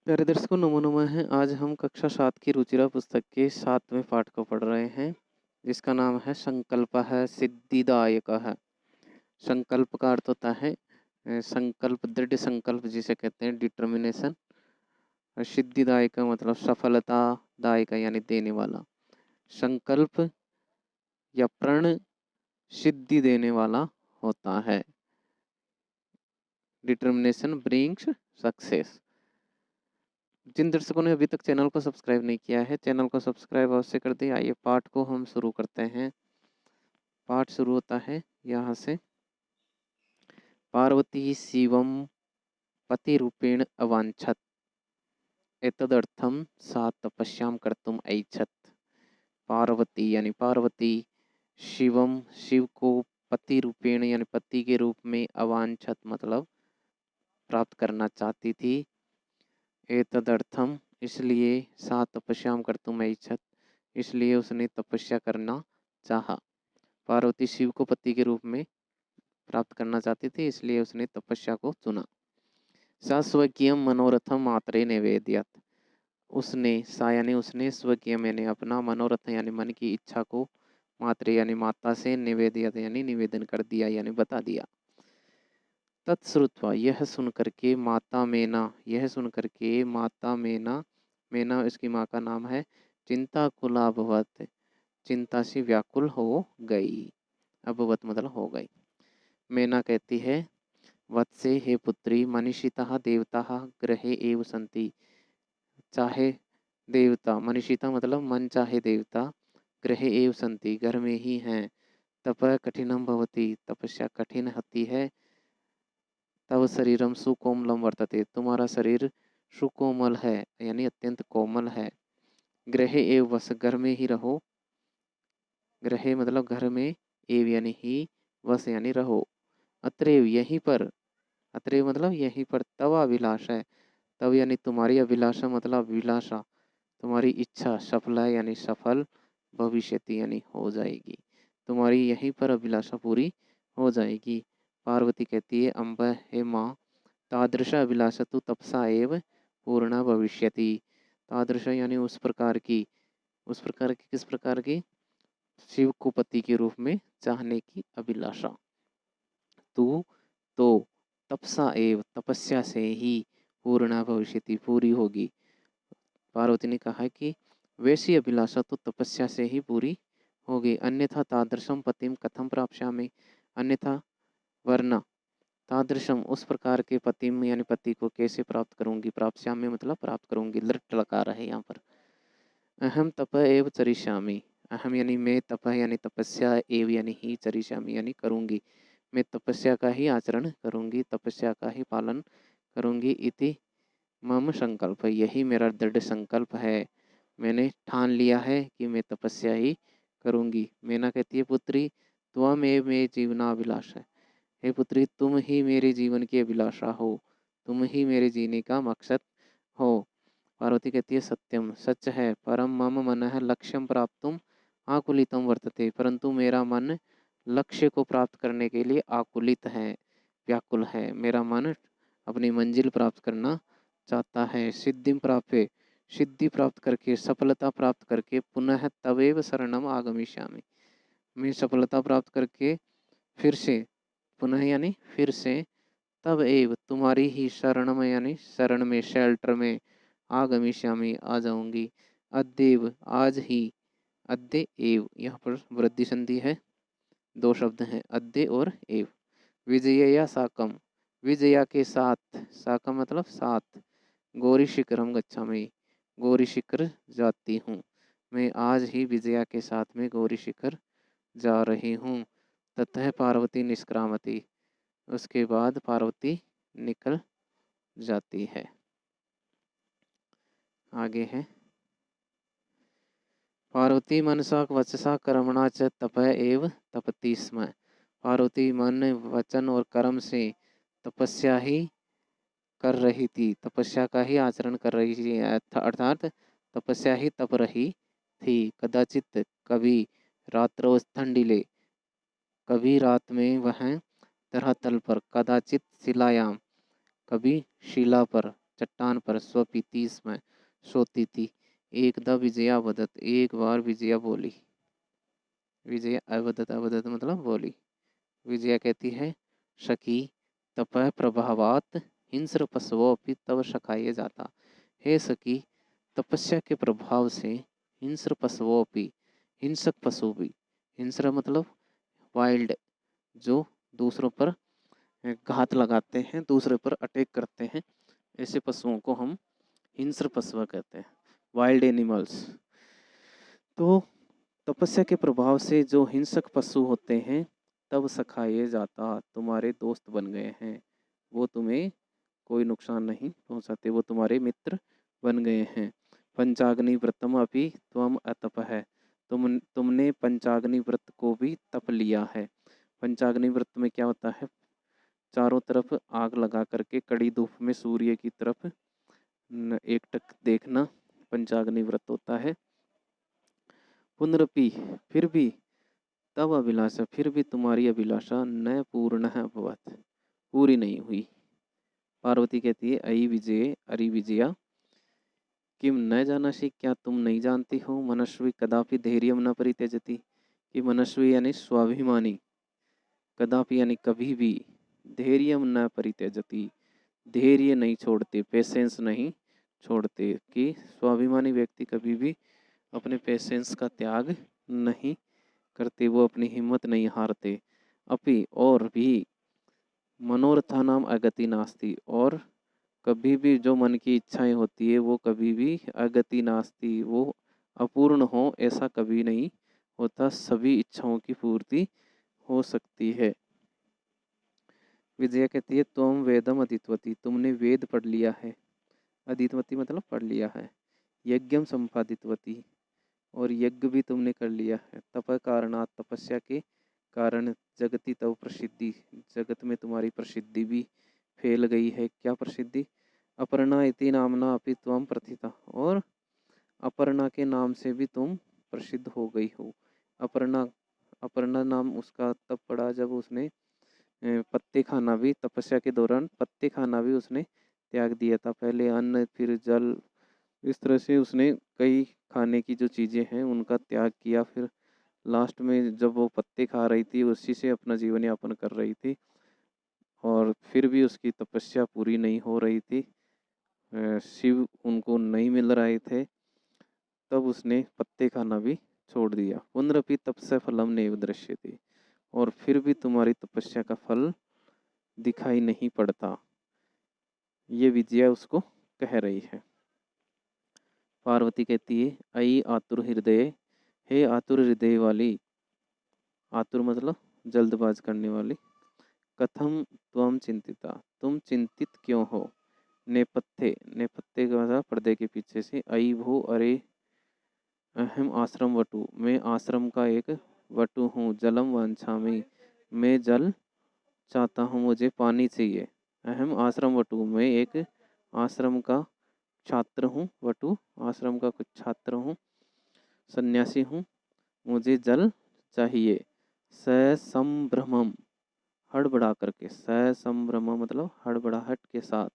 प्यारे दर्शकों, नमो नमः है। आज हम कक्षा 7 की रुचिरा पुस्तक के 7वें पाठ को पढ़ रहे हैं, जिसका नाम है संकल्प है सिद्धिदायक है। संकल्प का अर्थ होता है संकल्प, दृढ़ संकल्प जिसे कहते हैं, डिटर्मिनेशन। और सिद्धिदायक का मतलब सफलता, दायक यानी देने वाला। संकल्प या प्रण सिद्धि देने वाला होता है। Determination brings success. जिन दर्शकों ने अभी तक चैनल को सब्सक्राइब नहीं किया है, चैनल को सब्सक्राइब अवश्य कर दें। आइए पाठ को हम शुरू करते हैं। पाठ शुरू होता है यहाँ से। पार्वती शिवम पति रूपेण अवांछत एतदर्थम सा तपस्याम कर्तुम ऐच्छत। पार्वती यानी पार्वती शिवम शिव को पति रूपेण यानी पति के रूप में अवांछत मतलब प्राप्त करना चाहती थी। एतदर्थम इसलिए सा तपस्याम कर्तुम ऐच्छत इसलिए उसने तपस्या करना चाहा। पार्वती शिव को पति के रूप में प्राप्त करना चाहती थी, इसलिए उसने तपस्या को चुना। सा स्वकीय मनोरथम मात्रे निवेदियत उसने सा यानी उसने स्वकीय यानी अपना मनोरथ यानी मन की इच्छा को मात्रे यानी माता से निवेदियत यानी निवेदन कर दिया यानी बता दिया। तत्श्रुत्वा यह सुन करके माता मेना यह सुन करके माता मेना मेना इसकी माँ का नाम है, चिंता कुलाभवत चिंता से व्याकुल हो गई। अभवत मतलब हो गई। मेना कहती है, वत्से हे पुत्री मनीषिता देवता ग्रहे एव सन्ति। चाहे देवता, मनीषिता मतलब मन चाहे देवता, ग्रहे एव सन्ति घर में ही हैं। तप कठिनम भवति तपस्या कठिन होती है। तब शरीरम सुकोमलम वर्तते तुम्हारा शरीर सुकोमल है यानी अत्यंत कोमल है। ग्रहे एव वस घर में ही रहो। ग्रहे मतलब घर में, एव यानी ही, वस यानी रहो। अत्रेव यहीं पर, अत्रेव मतलब यहीं पर, तव अभिलाषा है। तब यानी तुम्हारी अभिलाषा मतलब अभिलाषा, तुम्हारी इच्छा सफल है यानी सफल, भविष्यति यानी हो जाएगी। तुम्हारी यहीं पर अभिलाषा पूरी हो जाएगी। पार्वती कहती है, अम्ब हे माँ तादृश अभिलाषा तो तपसा एव पूर्णा भविष्यति। तादृश यानी उस प्रकार की, उस प्रकार की किस प्रकार की? शिव को पति के रूप में चाहने की अभिलाषा। तू तो तपसा एव तपस्या से ही पूर्णा भविष्यति पूरी होगी। पार्वती ने कहा कि वैसी अभिलाषा तो तपस्या से ही पूरी होगी, अन्यथा तादृशम पतिम कथम प्राप्स्यामि। अन्यथा वरना तादृशम उस प्रकार के पतिम यानी पति को कैसे प्राप्त करूंगी। प्राप्स्यामि मतलब प्राप्त करूंगी, लट लगा रहे यहाँ पर। अहम तप एव चरिष्यामि। अहम यानी मैं, तप यानी तपस्या, एव यानी ही, चरिष्यामि यानी करूंगी। मैं तपस्या का ही आचरण करूंगी, तपस्या का ही पालन करूंगी। इति मम संकल्प, यही मेरा दृढ़ संकल्प है। मैंने ठान लिया है कि मैं तपस्या ही करूंगी। मैना कहती है, पुत्री त्वमेव मे जीवनाभिलाष है। हे पुत्री तुम ही मेरे जीवन की अभिलाषा हो, तुम ही मेरे जीने का मकसद हो। पार्वती कहती है, सत्यम सच है, परम मम मन लक्ष्यम प्राप्तुम आकुलितम वर्तते, परंतु मेरा मन लक्ष्य को प्राप्त करने के लिए आकुलित है, व्याकुल है। मेरा मन अपनी मंजिल प्राप्त करना चाहता है। सिद्धि प्राप्त, सिद्धि प्राप्त करके, सफलता प्राप्त करके, पुनः तवेव शरणम आगमिष्यामि। मैं सफलता प्राप्त करके फिर से, पुनः यानी फिर से, तब एव तुम्हारी ही शरण में यानी शरण में, शेल्टर में, आगमिष्यामि आ जाऊंगी। अद्येव आज ही, अद्य एव यहाँ पर वृद्धि संधि है, दो शब्द हैं अद्य और एव। विजया साकम विजया के साथ, साकम मतलब साथ, गौरी शिखरम गच्छामि गौरी शिखर जाती हूँ। मैं आज ही विजया के साथ में गौरी शिखर जा रही हूँ। ततः पार्वती निष्क्रामती, उसके बाद पार्वती निकल जाती है। आगे है, पार्वती मनसा वचसा कर्मणा च तप एव तपति स्म। पार्वती मन, वचन और कर्म से तपस्या ही कर रही थी, तपस्या का ही आचरण कर रही थी, अर्थात तपस्या ही तप रही थी। कदाचित कभी रात्रो स्थंडिले, कभी रात में वह धरातल पर, कदाचित शिलायाम कभी शिला पर, चट्टान पर स्वपीति में सोती थी। एकदा विजया वदत, एक बार विजया बोली। विजया अवदत, अवदत मतलब बोली। विजया कहती है, सखी तपः प्रभावात हिंस्र पशवोपि तव सखाये जाता। हे सखी, तपस्या के प्रभाव से हिंस्र पशवोपि, हिंसक पशु भी, हिंस्र मतलब वाइल्ड, जो दूसरों पर घात लगाते हैं, दूसरे पर अटैक करते हैं, ऐसे पशुओं को हम हिंस्र पशु कहते हैं, वाइल्ड एनिमल्स। तो तपस्या के प्रभाव से जो हिंसक पशु होते हैं, तब सखाए जाता, तुम्हारे दोस्त बन गए हैं, वो तुम्हें कोई नुकसान नहीं पहुंचाते, वो तुम्हारे मित्र बन गए हैं। पंचाग्नि व्रतम अभी त्वम अतप है, तुमने पंचाग्नि व्रत को भी तप लिया है। पंचाग्नि व्रत में क्या होता है, चारों तरफ आग लगा करके कड़ी धूप में सूर्य की तरफ एकटक देखना पंचाग्नि व्रत होता है। पुनरपि, फिर भी, तब अभिलाषा, फिर भी तुम्हारी अभिलाषा न पूर्ण अभवत, पूरी नहीं हुई। पार्वती कहती है, अयि विजय, अरि विजया, किम न जानासि, क्या तुम नहीं जानती हो, मनस्वी कदापि धैर्यम न परित्यजति, कि मनस्वी यानी स्वाभिमानी, कदापि यानी कभी भी, धैर्यम न परित्यजति, धैर्य नहीं छोड़ते, पेशेंस नहीं छोड़ते, कि स्वाभिमानी व्यक्ति कभी भी अपने पेशेंस का त्याग नहीं करते, वो अपनी हिम्मत नहीं हारते। अपि, और भी, मनोरथानाम अगति नास्ति, और कभी भी जो मन की इच्छाएं होती है वो कभी भी अगति नास्ति, वो अपूर्ण हो ऐसा कभी नहीं होता, सभी इच्छाओं की पूर्ति हो सकती है। विजया कहती है, तुम वेदम अधीतवती, तुमने वेद पढ़ लिया है, अधीतवती मतलब पढ़ लिया है। यज्ञम संपादितवती, और यज्ञ भी तुमने कर लिया है। तप कारणात, तपस्या के कारण, जगति तव प्रसिद्धि, जगत में तुम्हारी प्रसिद्धि भी फैल गई है। क्या प्रसिद्धि, अपर्णा इति नामना अपि त्वम प्रथिता, और अपर्णा के नाम से भी तुम प्रसिद्ध हो गई हो। अपर्णा, अपर्णा नाम उसका तब पड़ा जब उसने पत्ते खाना भी, तपस्या के दौरान पत्ते खाना भी उसने त्याग दिया था। पहले अन्न, फिर जल, इस तरह से उसने कई खाने की जो चीज़ें हैं उनका त्याग किया। फिर लास्ट में जब वो पत्ते खा रही थी, उसी से अपना जीवन यापन कर रही थी, और फिर भी उसकी तपस्या पूरी नहीं हो रही थी, शिव उनको नहीं मिल रहे थे, तब उसने पत्ते खाना भी छोड़ दिया। पुनरपि तपस्य फलम नैव दृश्यते, और फिर भी तुम्हारी तपस्या का फल दिखाई नहीं पड़ता, ये विजया उसको कह रही है। पार्वती कहती है, अयि आतुर हृदय, हे आतुर हृदय वाली, आतुर मतलब जल्दबाज करने वाली, कथम त्वम चिंतिता, तुम चिंतित क्यों हो। नेपथ्य, नेपथ्य का मतलब पर्दे के पीछे से, अयि भू, अरे अहम आश्रम वटु, मैं आश्रम का एक वटु हूँ, जलम वांछामि, मैं जल चाहता हूँ, मुझे पानी चाहिए। अहम आश्रम वटु, मैं एक आश्रम का छात्र हूँ, वटु आश्रम का कुछ छात्र हूँ, सन्यासी हूँ, मुझे जल चाहिए। ससंभ्रमम, हड़बड़ा करके, ससंभ्रम मतलब हड़बड़ाहट के साथ।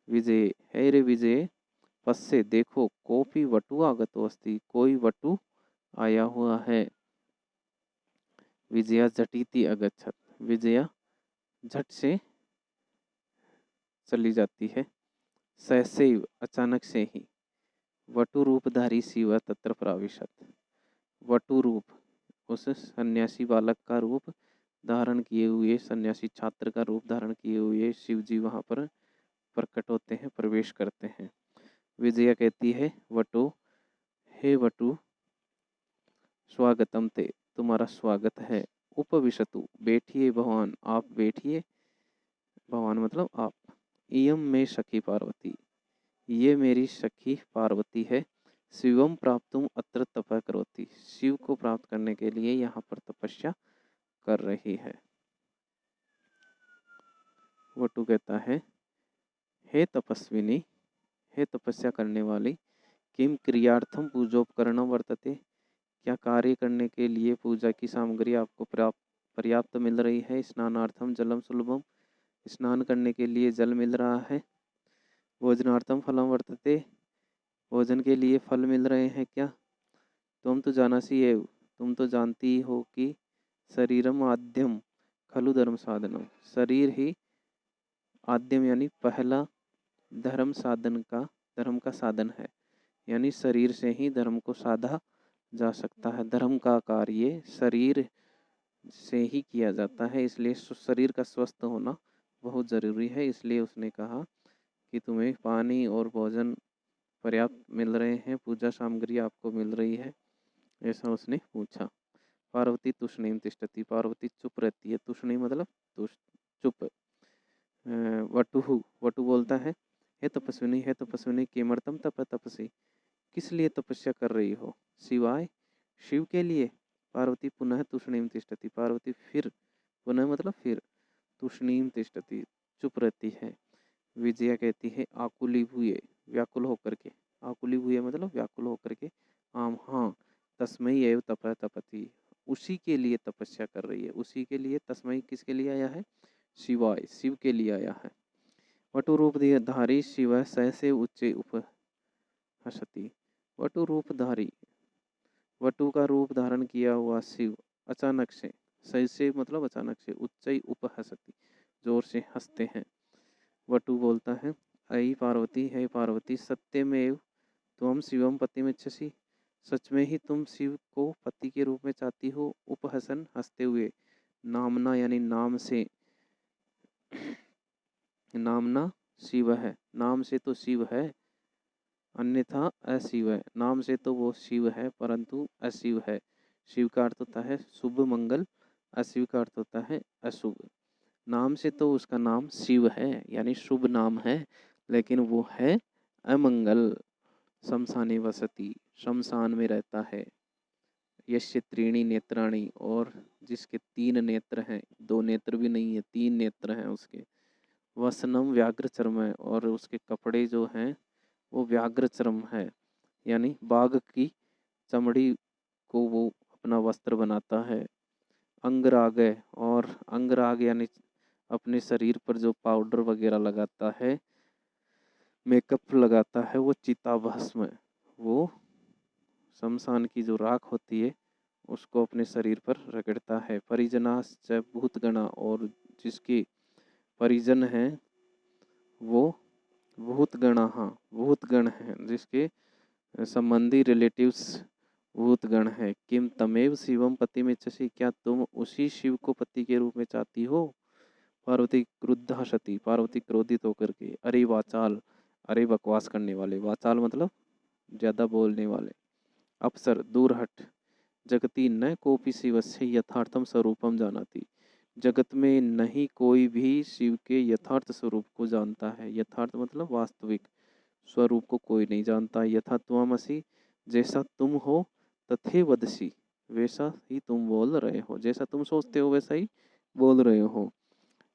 विजय, हे रे विजय, पश्य देखो, कोपी वटु आगतो अस्ति, कोई वटु आया हुआ है। विजया झटिति अगच्छत, विजया झट से चली जाती है। सहसैव, अचानक से ही, वटु रूपधारी शिव तत्र प्राविशत, वटु रूप, उस सन्यासी बालक का रूप धारण किए हुए, सन्यासी छात्र का रूप धारण किए हुए शिव जी वहाँ पर प्रकट होते हैं, प्रवेश करते हैं। विजया कहती है, वटु, हे वटु, स्वागतम ते, तुम्हारा स्वागत है। उपविशतु, बैठिए भगवान, आप बैठिए, भगवान मतलब आप। इयम में सखी पार्वती, ये मेरी सखी पार्वती है। शिवम प्राप्तुम अत्र तपः करोति, शिव को प्राप्त करने के लिए यहाँ पर तपस्या कर रही है। वटु कहता है, हे तपस्विनी, हे तपस्या करने वाली, किम क्रियार्थम पूजोपकरण वर्तते, क्या कार्य करने के लिए पूजा की सामग्री आपको पर्याप्त मिल रही है। स्नानार्थम जलम सुलभम, स्नान करने के लिए जल मिल रहा है। भोजनार्थम फलम वर्तते, भोजन के लिए फल मिल रहे हैं क्या? तुम तो जानासी एव, तुम तो जानती हो कि शरीरम आद्यम खलु धर्म साधनम, शरीर ही आद्यम यानी पहला धर्म का साधन है। यानी शरीर से ही धर्म को साधा जा सकता है। धर्म का कार्य शरीर से ही किया जाता है, इसलिए शरीर का स्वस्थ होना बहुत ज़रूरी है। इसलिए उसने कहा कि तुम्हें पानी और भोजन पर्याप्त मिल रहे हैं, पूजा सामग्री आपको मिल रही है, ऐसा उसने पूछा। पार्वती तुष्णीम तिष्ठति, पार्वती चुप रहती है। तुष्णी मतलब चुप। वटुहु, वटु बोलता है हे तपस्विनी किमर्थम तपसि, किस लिए तपस्या कर रही हो? शिवाय, शिव के लिए। पार्वती पुनः तुष्णीम तिष्ठति, पार्वती फिर, पुनः मतलब फिर, तुष्णीम तिष्ठति चुप रहती है। विजया कहती है आकुली भूये, व्याकुल होकर के, आकुली भूये मतलब व्याकुल होकर के, आम हाँ, तस्मई एव तपति, उसी के लिए तपस्या कर रही है। उसी के लिए, तस्मई किसके लिए आया है? शिवाय, शिव के लिए आया है। वटु रूप धारी शिव सहसे उच्चे उपहसति, वटु रूपधारी, वटु का रूप धारण किया हुआ शिव अचानक से, सहसे मतलब अचानक से, उच्चई उपहसति जोर से हंसते हैं। वटु बोलता है अयि पार्वती, है पार्वती, सत्यमेव त्वं शिवम पतिमिच्छसि, सच में ही तुम शिव को पति के रूप में चाहती हो। उपहसन हंसते हुए, नामना यानी नाम से, नामना शिव है, नाम से तो शिव है, अन्यथा अशिव है। नाम से तो वो शिव है परंतु अशिव है। शिव का अर्थ होता है शुभ मंगल, अशिव का अर्थ होता है अशुभ। नाम से तो उसका नाम शिव है यानी शुभ नाम है, लेकिन वो है अमंगल। शमशाने वसति, शमशान में रहता है। यस्य त्रीणि नेत्राणि, और जिसके 3 नेत्र हैं, 2 नेत्र भी नहीं है, 3 नेत्र हैं उसके। वसनम व्याघ्र चर्म है, और उसके कपड़े जो हैं वो व्याघ्र चर्म है, यानी बाघ की चमड़ी को वो अपना वस्त्र बनाता है। अंगराग है, और अंगराग यानी अपने शरीर पर जो पाउडर वगैरह लगाता है, मेकअप लगाता है, वो चिता भस्म है। वो शमशान की जो राख होती है उसको अपने शरीर पर रगड़ता है। परिजनाश्च भूतगणा, और जिसके परिजन हैं वो भूतगणा, हाँ भूतगण हैं, जिसके संबंधी रिलेटिव्स भूतगण है। किम तमेव शिवम पति में इच्छसि, क्या तुम उसी शिव को पति के रूप में चाहती हो? पार्वती क्रुद्धा सती, पार्वती क्रोधित होकर के, अरे वाचाल, अरे बकवास करने वाले, वाचाल मतलब ज्यादा बोलने वाले, अप्सर दूर हट, जगती न कोपि शिवस्य यथार्थम स्वरूपम जानाति, जगत में नहीं कोई भी शिव के यथार्थ स्वरूप को जानता है। यथार्थ मतलब वास्तविक स्वरूप को कोई नहीं जानता। यथा त्वमसि, जैसा तुम हो, तथे वदसी, वैसा ही तुम बोल रहे हो, जैसा तुम सोचते हो वैसा ही बोल रहे हो।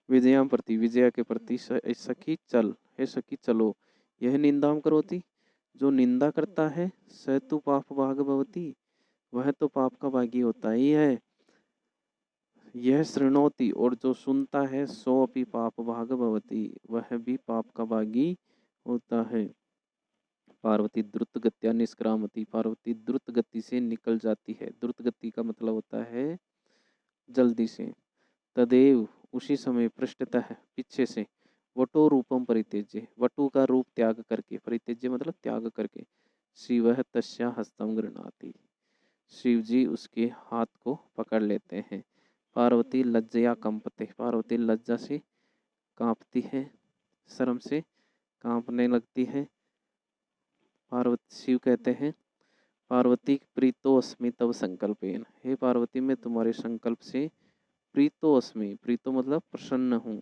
विजया प्रति, विजया के प्रति, सखी चल, हे सखी चलो, यह निंदा करोति, जो निंदा करता है, स तु पाप भाग भवती, वह तो पाप का भागी होता ही है। यह शृणोति, और जो सुनता है, सो अपि पाप भाग भवती, वह भी पाप का भागी होता है। पार्वती द्रुत गत्या निष्क्रामती, पार्वती द्रुत गति से निकल जाती है। द्रुत गति का मतलब होता है जल्दी से। तदेव, उसी समय, पृष्ठतः पीछे से, वटो रूपम परित्यज्य, वटु का रूप त्याग करके, परित्यज्य मतलब त्याग करके, शिवः तस्या हस्तम गृह्णाति, शिव जी उसके हाथ को पकड़ लेते हैं। पार्वती लज्जया कंपते, पार्वती लज्जा से कांपती है, शर्म से कांपने लगती है। पार्वती, शिव कहते हैं पार्वती प्रीतो अस्मि तव संकल्पेन, हे पार्वती मैं तुम्हारे संकल्प से प्रीतो अस्मि, प्रीतो मतलब प्रसन्न हूँ।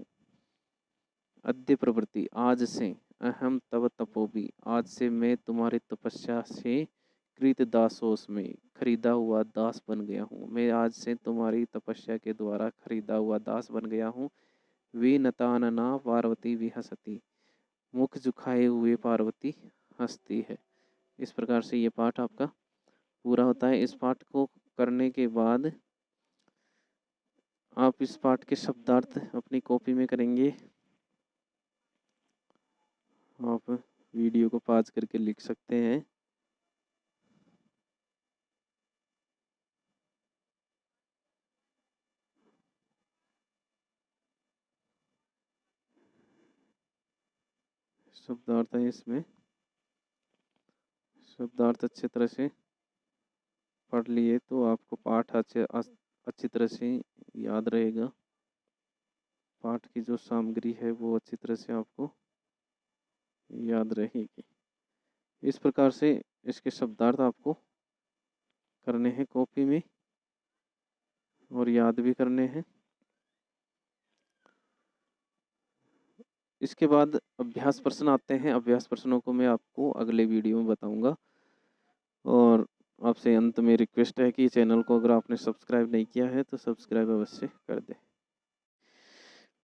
अद्य प्रवृत्ति, आज से, अहम तव तपोबी, आज से मैं तुम्हारी तपस्या से कृत दासोस्मि, खरीदा हुआ दास बन गया हूँ। मैं आज से तुम्हारी तपस्या के द्वारा खरीदा हुआ दास बन गया हूँ। विनतानना पार्वती विहसती, मुख झुकाए हुए पार्वती हंसती है। इस प्रकार से ये पाठ आपका पूरा होता है। इस पाठ को करने के बाद आप इस पाठ के शब्दार्थ अपनी कॉपी में करेंगे। आप वीडियो को पॉज करके लिख सकते हैं। शब्दार्थ है इसमें, शब्दार्थ अच्छी तरह से पढ़ लिए तो आपको पाठ अच्छी तरह से याद रहेगा। पाठ की जो सामग्री है वो अच्छी तरह से आपको याद रहेगी। इस प्रकार से इसके शब्दार्थ आपको करने हैं कॉपी में और याद भी करने हैं। इसके बाद अभ्यास प्रश्न आते हैं। अभ्यास प्रश्नों को मैं आपको अगले वीडियो में बताऊंगा। और आपसे अंत में रिक्वेस्ट है कि चैनल को अगर आपने सब्सक्राइब नहीं किया है तो सब्सक्राइब अवश्य कर दें।